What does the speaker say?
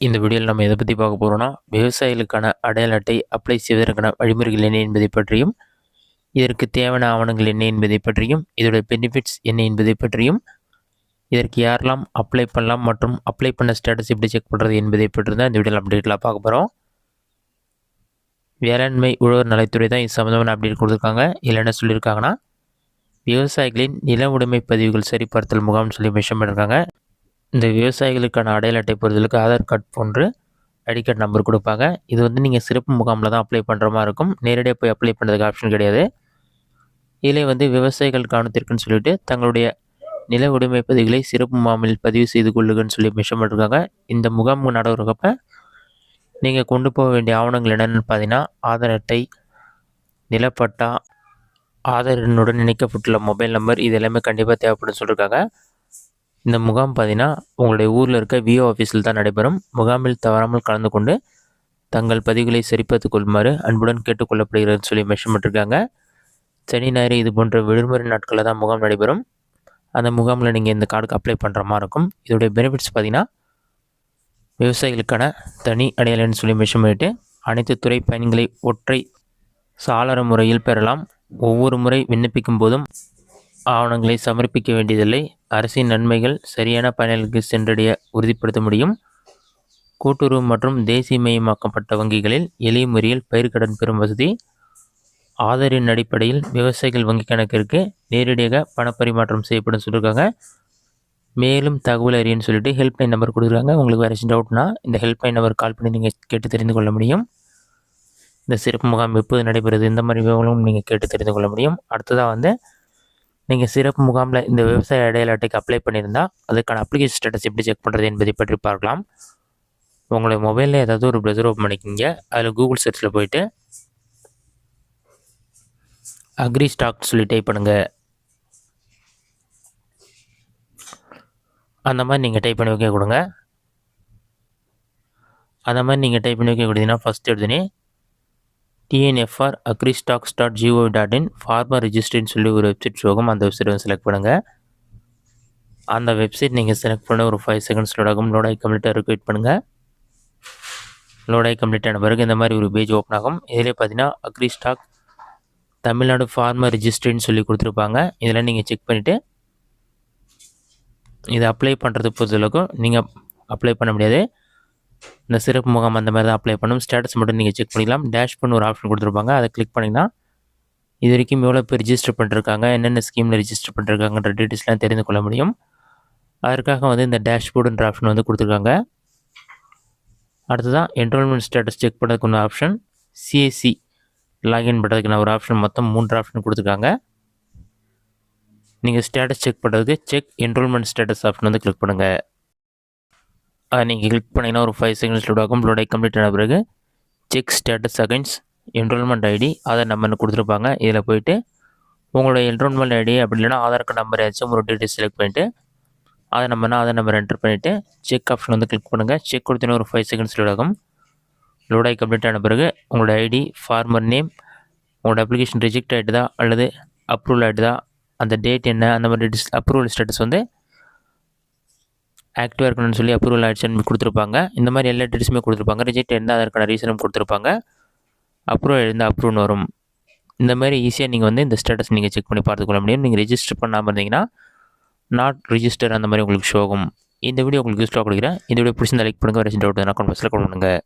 இந்த வீடியோவில் நம்ம எதை பற்றி பார்க்க போகிறோம்னா, விவசாயிகளுக்கான அடையாள அட்டை அப்ளை செய்வதற்கான வழிமுறைகள் என்ன என்பதை பற்றியும், இதற்கு தேவையான ஆவணங்கள் என்ன என்பதை பற்றியும், இதோட பெனிஃபிட்ஸ் என்ன என்பதை பற்றியும், இதற்கு யாரெல்லாம் அப்ளை பண்ணலாம் மற்றும் அப்ளை பண்ண ஸ்டேட்டஸ் எப்படி செக் பண்ணுறது என்பதை பற்றி தான் இந்த வீடியோவில் அப்டேட்லாம் பார்க்க போகிறோம். வேளாண்மை உழவர் நலத்துறை தான் இது சம்மந்தமான அப்டேட் கொடுத்துருக்காங்க. இதில் என்ன சொல்லியிருக்காங்கன்னா, விவசாயிகளின் நில உடைமை பதிவுகள் சரிபார்த்தல் முகாம்னு சொல்லி மென்ஷன் பண்ணியிருக்காங்க. இந்த விவசாயிகளுக்கான அடையாள அட்டை பொறுத்தளவுக்கு ஆதார் கார்டு போன்று ஐடி கார்டு நம்பர் கொடுப்பாங்க. இது நீங்கள் சிறப்பு முகாமில் தான் அப்ளை பண்ணுற மாதிரி இருக்கும். நேரடியாக போய் அப்ளை பண்ணுறதுக்கு ஆப்ஷன் கிடையாது. இதில் விவசாயிகள் கவனத்திற்குன்னு சொல்லிட்டு தங்களுடைய நில உடைமை பதிவுகளை சிறப்பு முகாமில் பதிவு செய்து கொள்ளுங்கன்னு சொல்லி மென்ஷன் பண்ணிருக்காங்க. இந்த முகாம் நடக்கிறப்ப நீங்கள் கொண்டு போக வேண்டிய ஆவணங்கள் என்னென்னு பார்த்தீங்கன்னா, ஆதார் அட்டை, நிலப்பட்டா, ஆதார் எண்ணுடன் இணைக்கப்பட்டுள்ள மொபைல் நம்பர், இது எல்லாமே கண்டிப்பாக தேவைப்படுன்னு சொல்லியிருக்காங்க. இந்த முகாம் பார்த்தீங்கன்னா உங்களுடைய ஊரில் இருக்க விஓ ஆஃபீஸில் தான் நடைபெறும். முகாமில் தவறாமல் கலந்து கொண்டு தங்கள் பதிவுகளை சரிபார்த்து கொள்ளுமாறு அன்புடன் கேட்டுக்கொள்ளப்படுகிறதுன்னு சொல்லி மென்ஷன் பண்ணிருக்காங்க. சனி ஞாயிறு இது போன்ற விடுமுறை நாட்களில் தான் முகாம் நடைபெறும். அந்த முகாமில் நீங்கள் இந்த கார்டுக்கு அப்ளை பண்ணுற மாதிரி இருக்கும். இதோடைய பெனிஃபிட்ஸ் பார்த்தீங்கன்னா, விவசாயிகளுக்கான தனி அடையாளன்னு சொல்லி மென்ஷன் பண்ணிவிட்டு அனைத்து துறை பயன்களை ஒற்றை சாளர முறையில் பெறலாம். ஒவ்வொரு முறை விண்ணப்பிக்கும் போதும் ஆவணங்களை சமர்ப்பிக்க வேண்டியதில்லை. அரசின் நன்மைகள் சரியான பயனர்களுக்கு சென்றடைய உறுதிப்படுத்த முடியும். கூட்டுறவு மற்றும் தேசியமயமாக்கப்பட்ட வங்கிகளில் எளிய முறையில் பயிர்க்கடன் பெறும் வசதி. ஆதாரின் அடிப்படையில் விவசாயிகள் வங்கி கணக்கிற்கு நேரடியாக பணப்பரிமாற்றம் செய்யப்படும் சொல்லியிருக்காங்க. மேலும் தகவல் அறியன்னு சொல்லிட்டு ஹெல்ப்லைன் நம்பர் கொடுக்குறாங்க. உங்களுக்கு வேறு டவுட்னா இந்த ஹெல்ப்லைன் நம்பர் கால் பண்ணி நீங்கள் கேட்டு தெரிந்து கொள்ள முடியும். இந்த சிறப்பு முகாம் எப்போது நடைபெறுது, இந்த மாதிரி விவரங்களும் நீங்கள் கேட்டு தெரிந்து கொள்ள முடியும். அடுத்ததாக நீங்கள் சிறப்பு முகாமில் இந்த விவசாய அடையாள அட்டைக்கு அப்ளை பண்ணியிருந்தால் அதுக்கான அப்ளிகேஷன் ஸ்டேட்டஸ் எப்படி செக் பண்ணுறது என்பதை பற்றி பார்க்கலாம். உங்களுடைய மொபைலில் ஏதாவது ஒரு ப்ரௌசர் ஓப்பன் பண்ணிக்கிங்க. அதில் கூகுள் சர்ச்சில் போயிட்டு அக்ரி ஸ்டாக் சொல்லி டைப் பண்ணுங்கள். அந்த மாதிரி நீங்கள் டைப் பண்ணி வைக்க கொடுங்க. அந்த மாதிரி நீங்கள் டைப் பண்ணி வைக்க கொடுத்தீங்கன்னா ஃபஸ்ட் எடுத்துனே tnfr.agristocks.gov.in ஃபார்மர் ரிஜிஸ்ட்ரின்னு சொல்லி ஒரு வெப்சைட் ஷோகும். அந்த வெப்சைட் செலக்ட் பண்ணுங்கள். அந்த வெப்சைட் நீங்கள் செலக்ட் பண்ண ஒரு 5 செகண்ட்ஸ் லோட் ஆகும். லோட் ஆகி கம்ப்ளீட்டாக ரிக்வெயிட் பண்ணுங்கள். லோட் ஆகி கம்ப்ளீட்டான பிறகு இந்த மாதிரி ஒரு பேஜ் ஓப்பன் ஆகும். இதிலே பார்த்தீங்கன்னா அக்ரி ஸ்டாக் தமிழ்நாடு ஃபார்மர் ரிஜிஸ்ட்ரின்னு சொல்லி கொடுத்துருப்பாங்க. இதெல்லாம் நீங்கள் செக் பண்ணிவிட்டு இதை அப்ளை பண்ணுறது பொறுத்தளவுக்கு நீங்கள் அப்ளை பண்ண முடியாது. இந்த சிறப்பு முகாம் அந்த மாதிரி தான் அப்ளை பண்ணணும். ஸ்டேட்டஸ் மட்டும் நீங்கள் செக் பண்ணிக்கலாம். டேஷ்போர்ட்னு ஒரு ஆப்ஷன் கொடுத்துருப்பாங்க. அதை கிளிக் பண்ணிங்கன்னா இது வரைக்கும் எவ்வளோ பேர் ரிஜிஸ்டர் பண்ணிருக்காங்க, என்னென்ன ஸ்கீமில் ரிஜிஸ்டர் பண்ணிருக்காங்கன்ற டீட்டெயில்ஸ்லாம் தெரிந்து கொள்ள முடியும். அதற்காக இந்த டேஷ்போர்டுன்ற ஆப்ஷன் கொடுத்துருக்காங்க. அடுத்ததான் என்ரோல்மெண்ட் ஸ்டேட்டஸ் செக் பண்ணுறதுக்கு ஒன்று ஆப்ஷன், சிஎஸ்சி லாகின் பண்ணுறதுக்கு ஒரு ஆப்ஷன், மொத்தம் 3 ஆப்ஷன் கொடுத்துருக்காங்க. நீங்கள் ஸ்டேட்டஸ் செக் பண்ணுறதுக்கு check enrollment status option click பண்ணுங்கள். அதை நீங்கள் கிளிக் பண்ணிங்கன்னா ஒரு 5 செகண்ட்ஸ் லோட் ஆகும். லோட் ஆகி கம்ப்ளீட் ஆன பிறகு check status against enrollment ID அதை நம்பர்னு கொடுத்துருப்பாங்க. இதில் போய்ட்டு உங்களோட என்ரோல்மெண்ட் ஐடி அப்படி இல்லைனா ஆதார் கார்டு நம்பர் ஏதாச்சும் ஒரு டீட்டெயில்ஸ் செலக்ட் பண்ணிவிட்டு அதை நம்பர் என்டர் பண்ணிவிட்டு செக் ஆப்ஷன் கிளிக் பண்ணுங்கள். செக் கொடுத்தீங்கன்னா ஒரு 5 செகண்ட்ஸ் லோட் ஆகும். லோட் ஆகி கம்ப்ளீட் ஆன பிறகு உங்களோட ஐடி, ஃபார்மர் நேம், உங்களோட அப்ளிகேஷன் ரிஜெக்ட் ஆகிட்டுதா அல்லது அப்ரூவல் ஆகிட்டுதா, அந்த டேட் என்ன, அந்த மாதிரி டீட்டெயில்ஸ், அப்ரூவல் ஸ்டேட்டஸ் ஆக்டிவாக இருக்கணும்னு சொல்லி அப்ரூவல் ஆக்ஷன் கொடுத்துருப்பாங்க. இந்த மாதிரி எல்லா டீட்டெயில்ஸுமே கொடுத்துருப்பாங்க. ரிஜெக்ட் இருந்தால் அதற்கான ரீசனும் கொடுத்துருப்பாங்க. அப்ரூவல் இருந்தால் அப்ரூவ்னு வரும். இந்த மாதிரி ஈஸியாக நீங்கள் இந்த ஸ்டேட்டஸ் நீங்கள் செக் பண்ணி பார்த்துக்கொள்ள முடியும். நீங்கள் ரிஜிஸ்டர் பண்ணாமல் இருந்தீங்கன்னா நாட் ரிஜிஸ்டர் அந்த மாதிரி உங்களுக்கு ஷோ ஆகும். இந்த வீடியோ உங்களுக்கு யூஸ்ஃபுல்லாக கொடுக்குறேன். இந்த வீடியோ பிடிச்சிருந்தா லைக் பண்ணுங்கள். வேறு டவுட் கமெண்ட் பாக்ஸில் கமெண்ட் பண்ணுங்கள்.